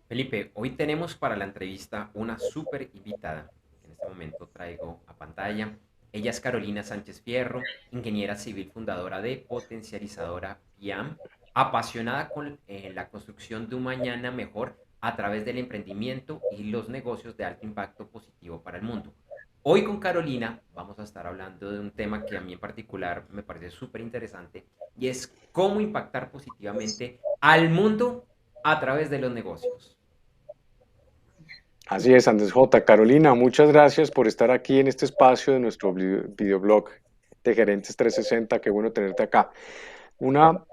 Felipe, hoy tenemos para la entrevista una súper invitada. En este momento traigo a pantalla. Ella es Carolina Sánchez Fierro, ingeniera civil fundadora de Potencializadora PIAM, apasionada con la construcción de un mañana mejor a través del emprendimiento y los negocios de alto impacto positivo para el mundo. Hoy con Carolina vamos a estar hablando de un tema que a mí en particular me parece súper interesante y es cómo impactar positivamente al mundo a través de los negocios. Así es, Andrés J. Carolina, muchas gracias por estar aquí en este espacio de nuestro videoblog de Gerentes 360. Qué bueno tenerte acá. Una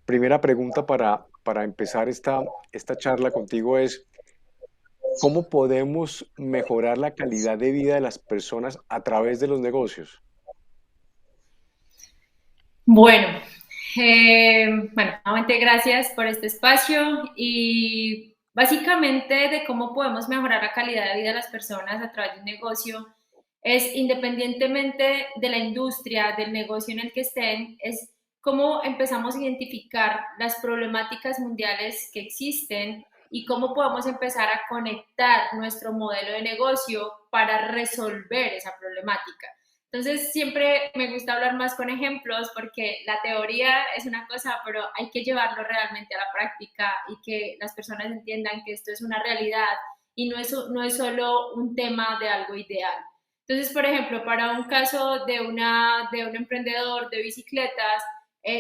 primera pregunta para empezar esta charla contigo es, ¿cómo podemos mejorar la calidad de vida de las personas a través de los negocios? Bueno, nuevamente gracias por este espacio y básicamente de cómo podemos mejorar la calidad de vida de las personas a través de un negocio es independientemente de la industria, del negocio en el que estén, es cómo empezamos a identificar las problemáticas mundiales que existen y cómo podemos empezar a conectar nuestro modelo de negocio para resolver esa problemática. Entonces, siempre me gusta hablar más con ejemplos porque la teoría es una cosa, pero hay que llevarlo realmente a la práctica y que las personas entiendan que esto es una realidad y no es solo un tema de algo ideal. Entonces, por ejemplo, para un caso de un emprendedor de bicicletas,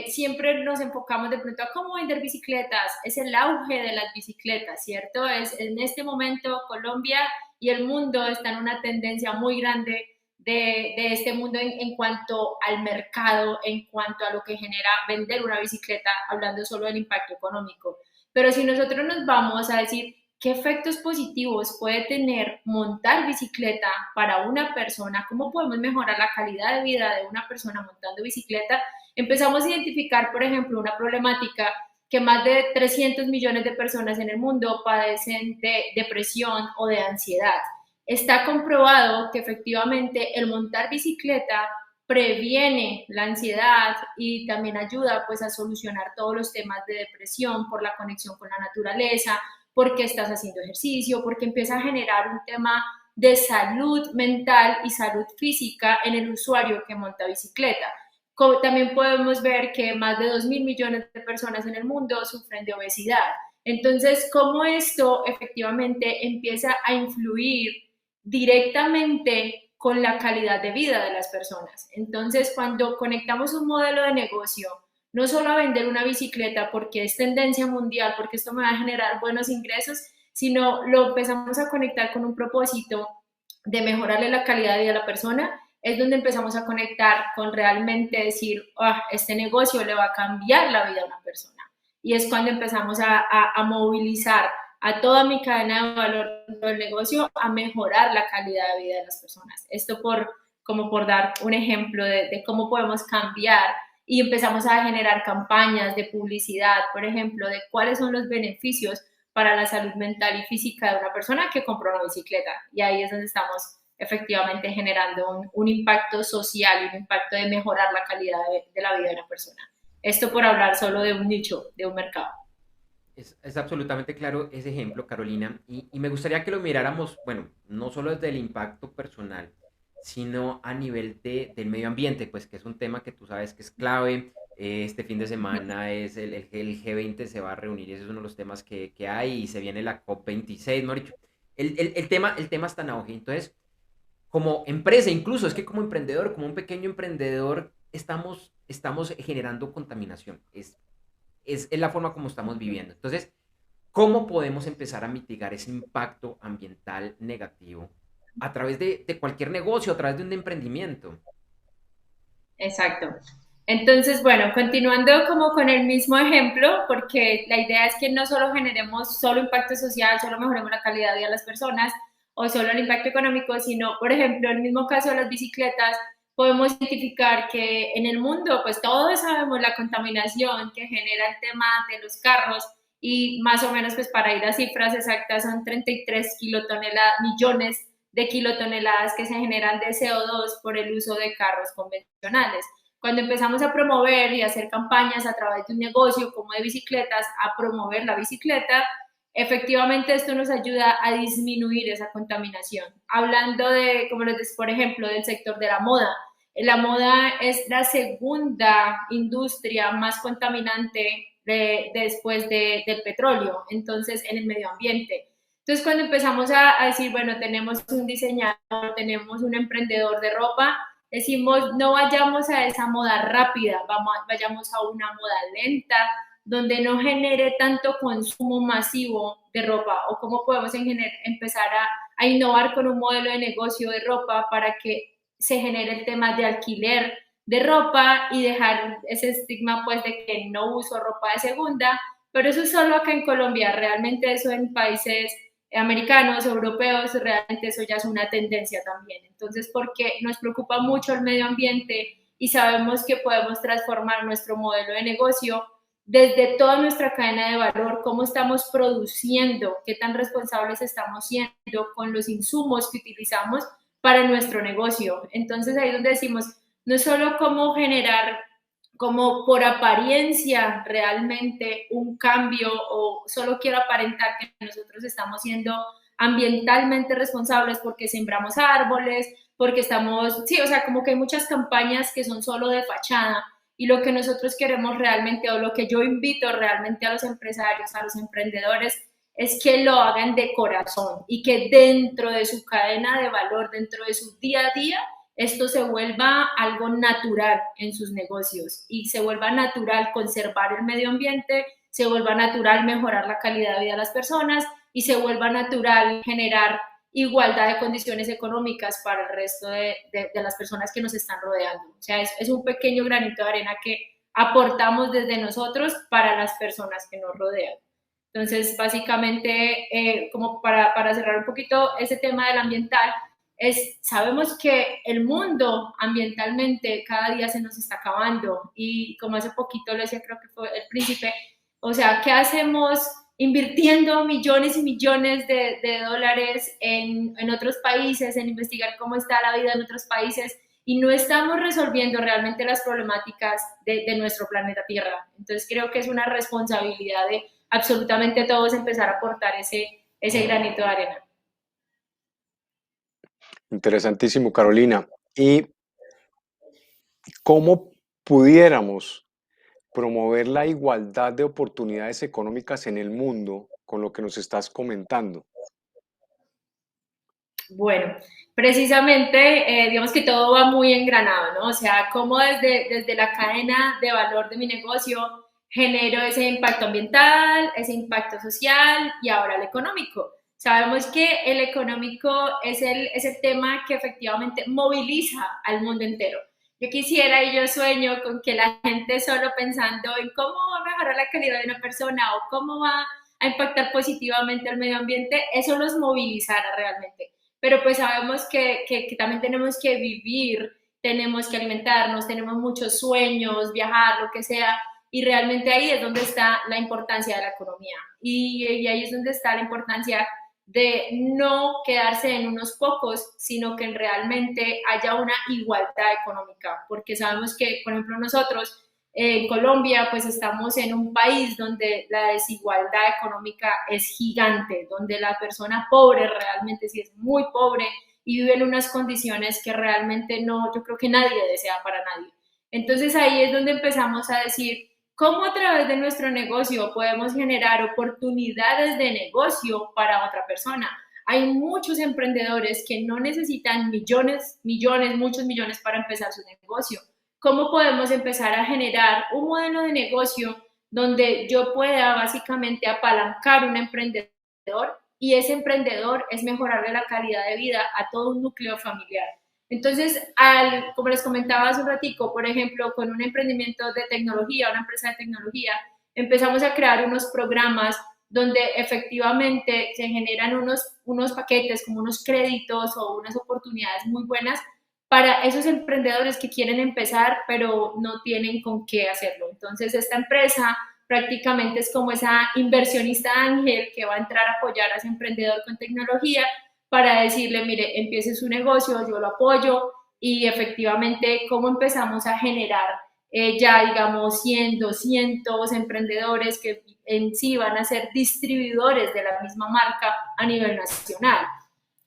siempre nos enfocamos de pronto a cómo vender bicicletas. Es el auge de las bicicletas, ¿cierto? Es en este momento Colombia y el mundo están en una tendencia muy grande de este mundo en cuanto al mercado, en cuanto a lo que genera vender una bicicleta, hablando solo del impacto económico. Pero si nosotros nos vamos a decir qué efectos positivos puede tener montar bicicleta para una persona, cómo podemos mejorar la calidad de vida de una persona montando bicicleta, empezamos a identificar, por ejemplo, una problemática que más de 300 millones de personas en el mundo padecen de depresión o de ansiedad. Está comprobado que efectivamente el montar bicicleta previene la ansiedad y también ayuda pues a solucionar todos los temas de depresión por la conexión con la naturaleza, porque estás haciendo ejercicio, porque empieza a generar un tema de salud mental y salud física en el usuario que monta bicicleta. También podemos ver que más de 2.000 millones de personas en el mundo sufren de obesidad. Entonces, ¿cómo esto efectivamente empieza a influir directamente con la calidad de vida de las personas? Entonces, cuando conectamos un modelo de negocio, no solo a vender una bicicleta porque es tendencia mundial, porque esto me va a generar buenos ingresos, sino lo empezamos a conectar con un propósito de mejorarle la calidad de vida a la persona, es donde empezamos a conectar con realmente decir, oh, este negocio le va a cambiar la vida a una persona. Y es cuando empezamos a movilizar a toda mi cadena de valor del negocio a mejorar la calidad de vida de las personas. Esto como por dar un ejemplo de cómo podemos cambiar y empezamos a generar campañas de publicidad, por ejemplo, de cuáles son los beneficios para la salud mental y física de una persona que compró una bicicleta. Y ahí es donde estamos efectivamente generando un impacto social y un impacto de mejorar la calidad de la vida de una persona. Esto por hablar solo de un nicho, de un mercado. Es absolutamente claro ese ejemplo, Carolina, y me gustaría que lo miráramos, bueno, no solo desde el impacto personal, sino a nivel del medio ambiente, pues que es un tema que tú sabes que es clave. Este fin de semana es el G20 se va a reunir y ese es uno de los temas que hay y se viene la COP26, ¿no? El tema está en auge. Entonces, como empresa, incluso es que como emprendedor, como un pequeño emprendedor, estamos generando contaminación. Es la forma como estamos viviendo. Entonces, ¿cómo podemos empezar a mitigar ese impacto ambiental negativo a través de cualquier negocio, a través de un emprendimiento? Exacto. Entonces, bueno, continuando como con el mismo ejemplo, porque la idea es que no solo generemos solo impacto social, solo mejoremos la calidad de vida de las personas o solo el impacto económico, sino, por ejemplo, en el mismo caso de las bicicletas, podemos identificar que en el mundo, pues todos sabemos la contaminación que genera el tema de los carros y más o menos, pues para ir a cifras exactas, son 33 millones de kilotoneladas que se generan de CO2 por el uso de carros convencionales. Cuando empezamos a promover y hacer campañas a través de un negocio como de bicicletas, a promover la bicicleta, efectivamente esto nos ayuda a disminuir esa contaminación. Hablando de, como les decía, por ejemplo, del sector de la moda. La moda es la segunda industria más contaminante después del petróleo, entonces en el medio ambiente. Entonces cuando empezamos a decir, bueno, tenemos un diseñador, tenemos un emprendedor de ropa, decimos, no vayamos a esa moda rápida, vayamos a una moda lenta, donde no genere tanto consumo masivo de ropa, o cómo podemos empezar a innovar con un modelo de negocio de ropa para que se genere el tema de alquiler de ropa y dejar ese estigma pues de que no uso ropa de segunda, pero eso es solo acá en Colombia, realmente eso en países americanos, europeos, realmente eso ya es una tendencia también. Entonces, porque nos preocupa mucho el medio ambiente y sabemos que podemos transformar nuestro modelo de negocio desde toda nuestra cadena de valor, cómo estamos produciendo, qué tan responsables estamos siendo con los insumos que utilizamos para nuestro negocio. Entonces ahí es donde decimos, no es solo cómo generar como por apariencia realmente un cambio o solo quiero aparentar que nosotros estamos siendo ambientalmente responsables porque sembramos árboles, porque estamos, sí, o sea, como que hay muchas campañas que son solo de fachada y lo que nosotros queremos realmente o lo que yo invito realmente a los empresarios, a los emprendedores, es que lo hagan de corazón y que dentro de su cadena de valor, dentro de su día a día, esto se vuelva algo natural en sus negocios y se vuelva natural conservar el medio ambiente, se vuelva natural mejorar la calidad de vida de las personas y se vuelva natural generar igualdad de condiciones económicas para el resto de las personas que nos están rodeando. O sea, es un pequeño granito de arena que aportamos desde nosotros para las personas que nos rodean. Entonces, básicamente, como para cerrar un poquito ese tema del ambiental, sabemos que el mundo ambientalmente cada día se nos está acabando y como hace poquito lo decía, creo que fue el príncipe, o sea, ¿qué hacemos invirtiendo millones y millones de dólares en otros países, en investigar cómo está la vida en otros países y no estamos resolviendo realmente las problemáticas de nuestro planeta Tierra? Entonces creo que es una responsabilidad de absolutamente todos empezar a aportar ese granito de arena. Interesantísimo, Carolina. ¿Y cómo pudiéramos promover la igualdad de oportunidades económicas en el mundo con lo que nos estás comentando? Bueno, precisamente, digamos que todo va muy engranado, ¿no? O sea, cómo desde la cadena de valor de mi negocio genero ese impacto ambiental, ese impacto social y ahora el económico. Sabemos que el económico es el tema que efectivamente moviliza al mundo entero. Yo quisiera y yo sueño con que la gente solo pensando en cómo va a mejorar la calidad de una persona o cómo va a impactar positivamente al medio ambiente, eso los movilizara realmente, pero pues sabemos que también tenemos que vivir, tenemos que alimentarnos, tenemos muchos sueños, viajar, lo que sea, y realmente ahí es donde está la importancia de la economía, y ahí es donde está la importancia de no quedarse en unos pocos, sino que realmente haya una igualdad económica, porque sabemos que, por ejemplo, nosotros en Colombia, pues estamos en un país donde la desigualdad económica es gigante, donde la persona pobre realmente sí es muy pobre y vive en unas condiciones que realmente no, yo creo que nadie desea para nadie. Entonces ahí es donde empezamos a decir cómo a través de nuestro negocio podemos generar oportunidades de negocio para otra persona. Hay muchos emprendedores que no necesitan muchos millones para empezar su negocio. ¿Cómo podemos empezar a generar un modelo de negocio donde yo pueda básicamente apalancar un emprendedor y ese emprendedor es mejorarle la calidad de vida a todo un núcleo familiar? Entonces, como les comentaba hace un ratico, por ejemplo, con un emprendimiento de tecnología, una empresa de tecnología, empezamos a crear unos programas donde efectivamente se generan unos paquetes, como unos créditos o unas oportunidades muy buenas para esos emprendedores que quieren empezar, pero no tienen con qué hacerlo. Entonces, esta empresa prácticamente es como esa inversionista ángel que va a entrar a apoyar a ese emprendedor con tecnología para decirle, mire, empiece su negocio, yo lo apoyo, y efectivamente cómo empezamos a generar ya digamos 100, 200 emprendedores que en sí van a ser distribuidores de la misma marca a nivel nacional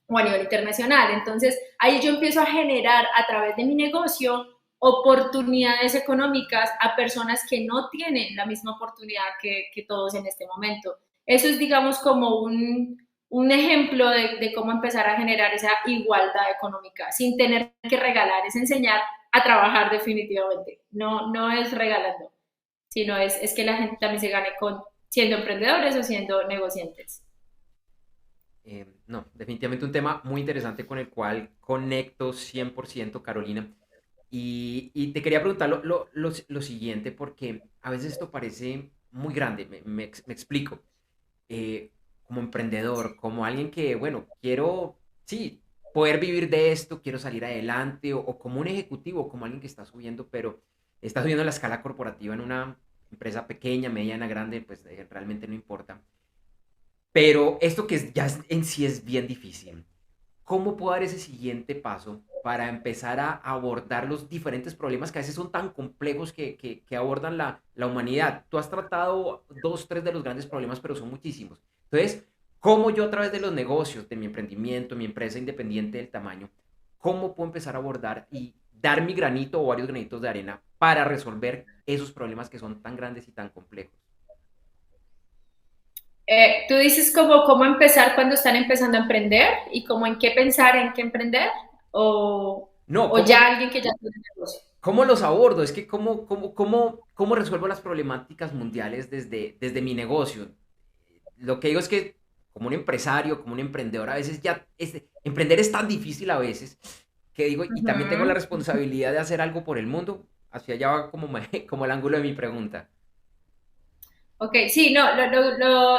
o a nivel internacional. Entonces, ahí yo empiezo a generar a través de mi negocio oportunidades económicas a personas que no tienen la misma oportunidad que todos en este momento. Eso es, digamos, como un ejemplo de cómo empezar a generar esa igualdad económica sin tener que regalar, es enseñar a trabajar definitivamente. No, no es regalando, sino es que la gente también se gane con siendo emprendedores o siendo negociantes. No, definitivamente un tema muy interesante con el cual conecto 100%, Carolina. Y te quería preguntar lo siguiente, porque a veces esto parece muy grande, me explico. Como emprendedor, como alguien que, bueno, quiero, sí, poder vivir de esto, quiero salir adelante, o como un ejecutivo, como alguien que está subiendo, pero está subiendo la escala corporativa en una empresa pequeña, mediana, grande, pues realmente no importa. Pero esto que en sí es bien difícil. ¿Cómo puedo dar ese siguiente paso para empezar a abordar los diferentes problemas que a veces son tan complejos que abordan la humanidad? Tú has tratado dos, tres de los grandes problemas, pero son muchísimos. Entonces, ¿cómo yo a través de los negocios, de mi emprendimiento, mi empresa independiente del tamaño, cómo puedo empezar a abordar y dar mi granito o varios granitos de arena para resolver esos problemas que son tan grandes y tan complejos? Tú dices como cómo empezar cuando están empezando a emprender y como en qué pensar, en qué emprender, No, o ya alguien que ya tiene negocio. ¿cómo los abordo? Es que ¿cómo resuelvo las problemáticas mundiales desde mi negocio? Lo que digo es que como un empresario, como un emprendedor, a veces emprender es tan difícil a veces que digo, y también tengo la Ujú. responsabilidad de hacer algo por el mundo. Hacia allá va como, como el ángulo de mi pregunta. Ok, sí, no,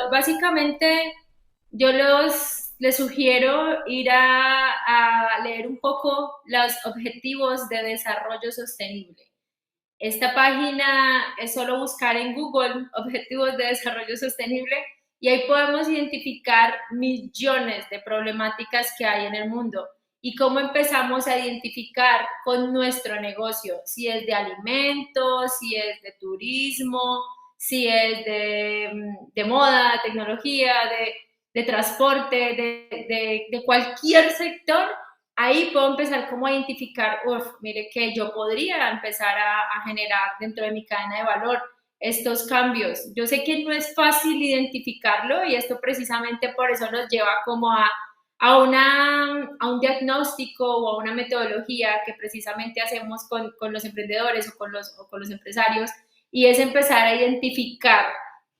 básicamente yo les sugiero ir a leer un poco los objetivos de desarrollo sostenible. Esta página es solo buscar en Google Objetivos de Desarrollo Sostenible y ahí podemos identificar millones de problemáticas que hay en el mundo y cómo empezamos a identificar con nuestro negocio, si es de alimentos, si es de turismo, si es de moda, tecnología, de transporte, de cualquier sector. Ahí puedo empezar como a identificar, mire que yo podría empezar a generar dentro de mi cadena de valor estos cambios. Yo sé que no es fácil identificarlo y esto precisamente por eso nos lleva como a un diagnóstico o a una metodología que precisamente hacemos con los emprendedores o con los empresarios y es empezar a identificar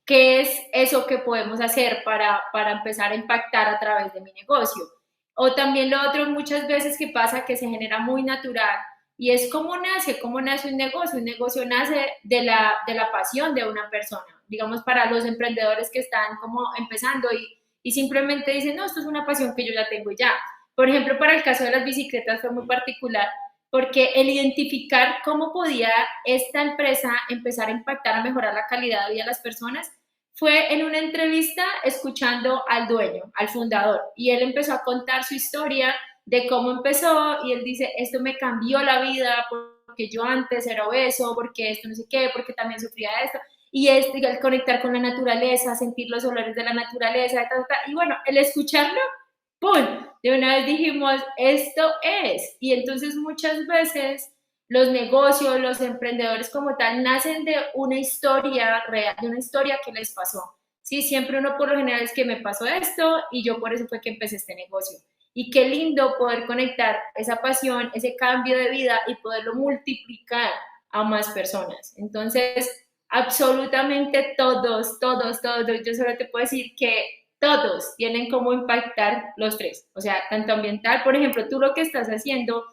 qué es eso que podemos hacer para empezar a impactar a través de mi negocio. O también lo otro muchas veces que pasa que se genera muy natural y es cómo nace un negocio. Un negocio nace de la pasión de una persona. Digamos, para los emprendedores que están como empezando y simplemente dicen, no, esto es una pasión que yo ya tengo ya. Por ejemplo, para el caso de las bicicletas fue muy particular porque el identificar cómo podía esta empresa empezar a impactar, a mejorar la calidad de vida de las personas, fue en una entrevista escuchando al dueño, al fundador, y él empezó a contar su historia de cómo empezó y él dice, esto me cambió la vida porque yo antes era obeso, porque esto no sé qué, porque también sufría de esto, y es el conectar con la naturaleza, sentir los olores de la naturaleza, y bueno, el escucharlo, ¡pum! De una vez dijimos, esto es, y entonces muchas veces los negocios, los emprendedores como tal, nacen de una historia real, de una historia que les pasó. Sí, siempre uno por lo general es que me pasó esto y yo por eso fue que empecé este negocio. Y qué lindo poder conectar esa pasión, ese cambio de vida y poderlo multiplicar a más personas. Entonces, absolutamente todos, yo solo te puedo decir que todos tienen cómo impactar los tres. O sea, tanto ambiental, por ejemplo, tú lo que estás haciendo,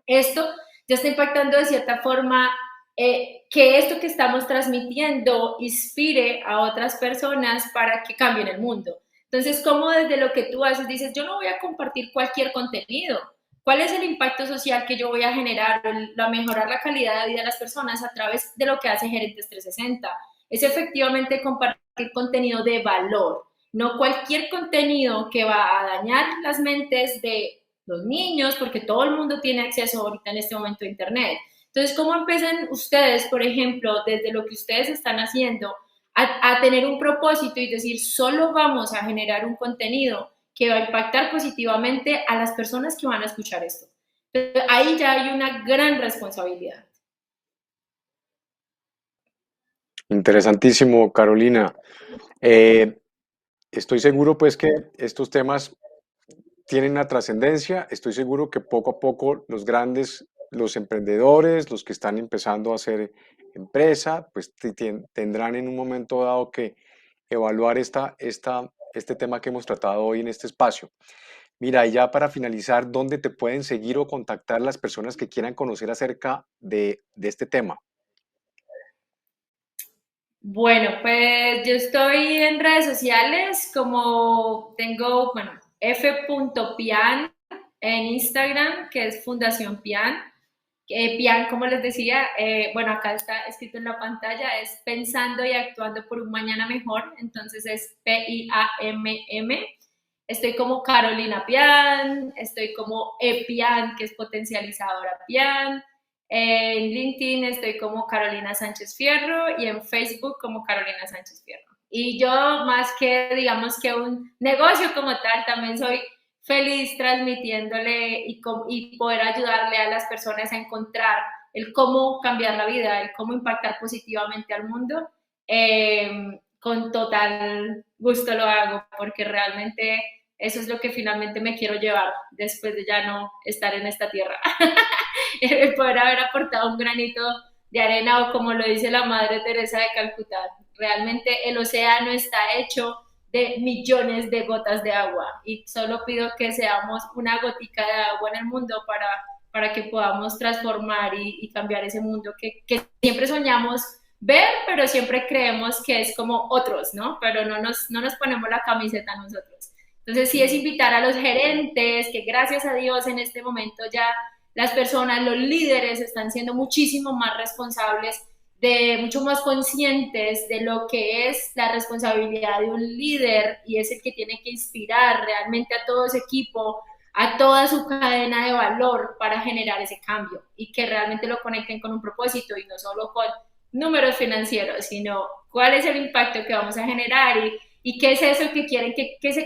esto ya está impactando de cierta forma que esto que estamos transmitiendo inspire a otras personas para que cambien el mundo. Entonces, ¿cómo desde lo que tú haces dices, yo no voy a compartir cualquier contenido? ¿Cuál es el impacto social que yo voy a generar, a mejorar la calidad de vida de las personas a través de lo que hace Gerentes 360? Es efectivamente compartir contenido de valor, no cualquier contenido que va a dañar las mentes de los niños, porque todo el mundo tiene acceso ahorita en este momento a Internet. Entonces, ¿cómo empiezan ustedes, por ejemplo, desde lo que ustedes están haciendo, a tener un propósito y decir, solo vamos a generar un contenido que va a impactar positivamente a las personas que van a escuchar esto? Entonces, ahí ya hay una gran responsabilidad. Interesantísimo, Carolina. Estoy seguro pues que estos temas tienen una trascendencia. Estoy seguro que poco a poco los grandes, los emprendedores, los que están empezando a hacer empresa, pues tendrán en un momento dado que evaluar este tema que hemos tratado hoy en este espacio. Mira, y ya para finalizar, ¿dónde te pueden seguir o contactar las personas que quieran conocer acerca de este tema? Bueno, pues yo estoy en redes sociales como tengo, bueno, f.pian en Instagram, que es Fundación Pian. Pian, como les decía, bueno, acá está escrito en la pantalla, es Pensando y Actuando por un Mañana Mejor, entonces es Piamm. Estoy como Carolina Pian, estoy como Pian, que es potencializadora Pian. En LinkedIn estoy como Carolina Sánchez Fierro y en Facebook como Carolina Sánchez Fierro. Y yo, más que, digamos, que un negocio como tal, también soy feliz transmitiéndole y poder ayudarle a las personas a encontrar el cómo cambiar la vida, el cómo impactar positivamente al mundo. Con total gusto lo hago porque realmente eso es lo que finalmente me quiero llevar después de ya no estar en esta tierra. El poder haber aportado un granito de arena o como lo dice la Madre Teresa de Calcuta, realmente el océano está hecho de millones de gotas de agua y solo pido que seamos una gotica de agua en el mundo para que podamos transformar y cambiar ese mundo que siempre soñamos ver, pero siempre creemos que es como otros, ¿no? Pero no nos ponemos la camiseta nosotros. Entonces sí es invitar a los gerentes, que gracias a Dios en este momento ya las personas, los líderes están siendo muchísimo más responsables, mucho más conscientes de lo que es la responsabilidad de un líder y es el que tiene que inspirar realmente a todo ese equipo, a toda su cadena de valor para generar ese cambio y que realmente lo conecten con un propósito y no solo con números financieros, sino cuál es el impacto que vamos a generar y qué es eso que quieren,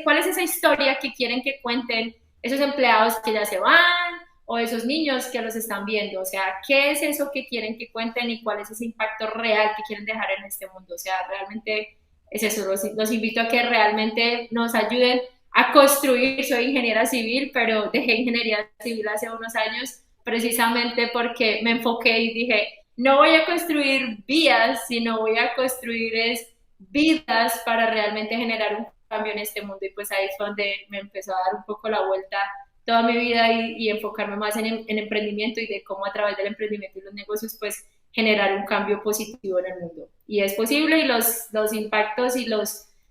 cuál es esa historia que quieren que cuenten esos empleados que ya se van o esos niños que los están viendo. O sea, ¿qué es eso que quieren que cuenten y cuál es ese impacto real que quieren dejar en este mundo? O sea, realmente es eso. Los invito a que realmente nos ayuden a construir. Soy ingeniera civil, pero dejé ingeniería civil hace unos años precisamente porque me enfoqué y dije, no voy a construir vías, sino voy a construir vidas para realmente generar un cambio en este mundo. Y pues ahí fue donde me empezó a dar un poco la vuelta toda mi vida y enfocarme más en emprendimiento y de cómo a través del emprendimiento y los negocios pues generar un cambio positivo en el mundo. Y es posible y los impactos y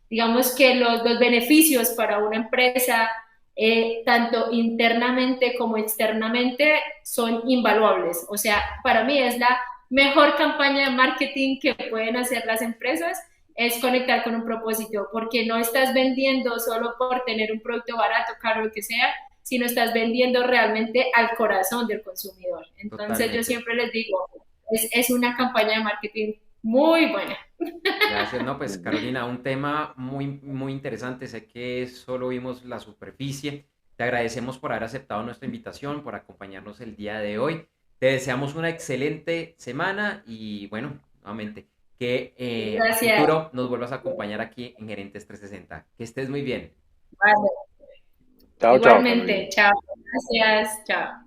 digamos que los beneficios para una empresa, tanto internamente como externamente, son invaluables. O sea, para mí es la mejor campaña de marketing que pueden hacer las empresas es conectar con un propósito, porque no estás vendiendo solo por tener un producto barato, caro, lo que sea, sino estás vendiendo realmente al corazón del consumidor. Entonces yo Totalmente. siempre les digo, es una campaña de marketing muy buena. Gracias. No, pues Carolina, un tema muy, muy interesante. Sé que solo vimos la superficie. Te agradecemos por haber aceptado nuestra invitación, por acompañarnos el día de hoy. Te deseamos una excelente semana y bueno, nuevamente, que a Gracias. futuro nos vuelvas a acompañar aquí en Gerentes 360. Que estés muy bien. Vale. Chao, chao, Carolina. Igualmente, chao. Gracias, chao.